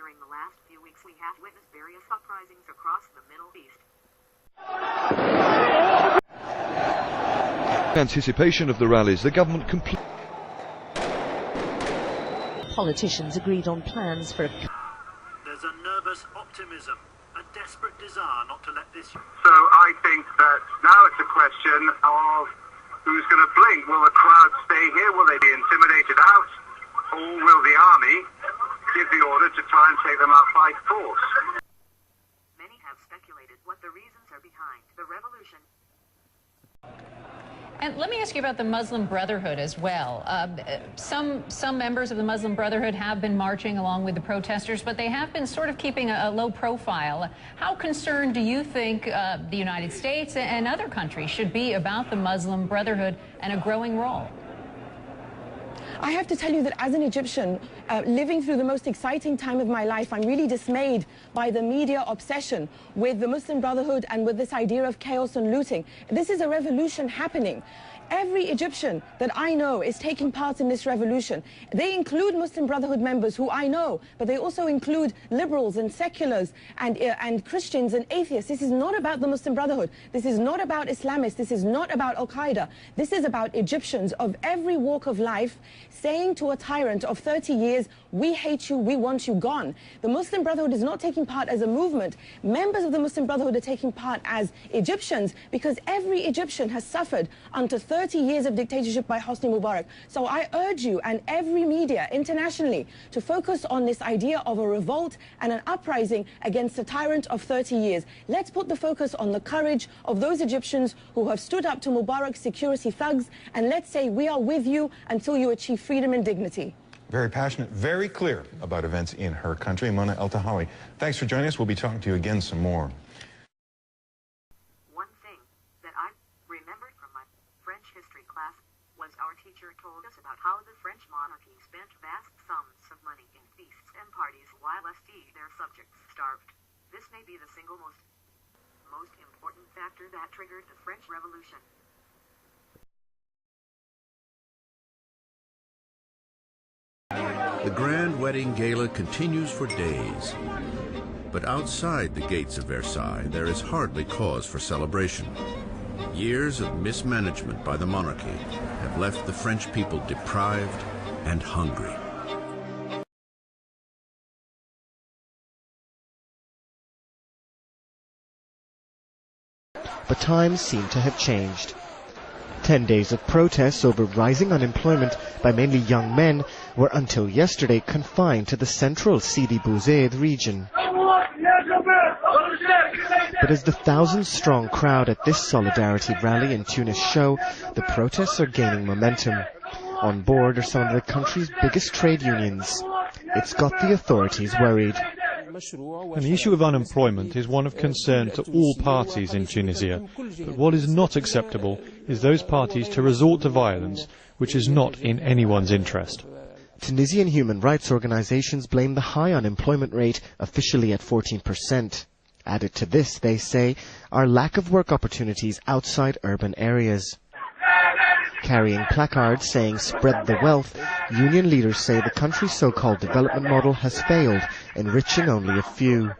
During the last few weeks we have witnessed various uprisings across the Middle East. In anticipation of the rallies, the government Politicians agreed on plans for There's a nervous optimism, a desperate desire not to let this... So I think that now it's a question of who's going to blink. Will the crowd stay here? Will they be intimidated out? Or will the army give the order to try and take them out by force? Many have speculated what the reasons are behind the revolution. And let me ask you about the Muslim Brotherhood as well. Some members of the Muslim Brotherhood have been marching along with the protesters, but they have been sort of keeping a low profile. How concerned do you think the United States and other countries should be about the Muslim Brotherhood and a growing role? I have to tell you that as an Egyptian, living through the most exciting time of my life, I'm really dismayed by the media obsession with the Muslim Brotherhood and with this idea of chaos and looting. This is a revolution happening. Every Egyptian that I know is taking part in this revolution. They include Muslim Brotherhood members who I know, but they also include liberals and seculars and Christians and atheists. This is not about the Muslim Brotherhood. This is not about Islamists. This is not about Al-Qaeda. This is about Egyptians of every walk of life saying to a tyrant of 30 years, we hate you, we want you gone. The Muslim Brotherhood is not taking part as a movement. Members of the Muslim Brotherhood are taking part as Egyptians because every Egyptian has suffered under 30 years of dictatorship by Hosni Mubarak. So I urge you and every media internationally to focus on this idea of a revolt and an uprising against a tyrant of 30 years. Let's put the focus on the courage of those Egyptians who have stood up to Mubarak's security thugs, and let's say we are with you until you achieve freedom and dignity. Very passionate, very clear about events in her country. Mona El-Tahawi, thanks for joining us. We'll be talking to you again some more. One thing that I remembered from my French history class was our teacher told us about how the French monarchy spent vast sums of money in feasts and parties while their subjects starved. This may be the single most important factor that triggered the French Revolution. The grand wedding gala continues for days. But outside the gates of Versailles, there is hardly cause for celebration. Years of mismanagement by the monarchy have left the French people deprived and hungry. But times seem to have changed. 10 days of protests over rising unemployment by mainly young men were until yesterday confined to the central Sidi Bouzid region. But as the thousands-strong crowd at this solidarity rally in Tunis show, the protests are gaining momentum. On board are some of the country's biggest trade unions. It's got the authorities worried. And the issue of unemployment is one of concern to all parties in Tunisia. But what is not acceptable is those parties to resort to violence, which is not in anyone's interest. Tunisian human rights organizations blame the high unemployment rate, officially at 14%. Added to this, they say, are lack of work opportunities outside urban areas. Carrying placards saying "Spread the wealth," union leaders say the country's so-called development model has failed, enriching only a few.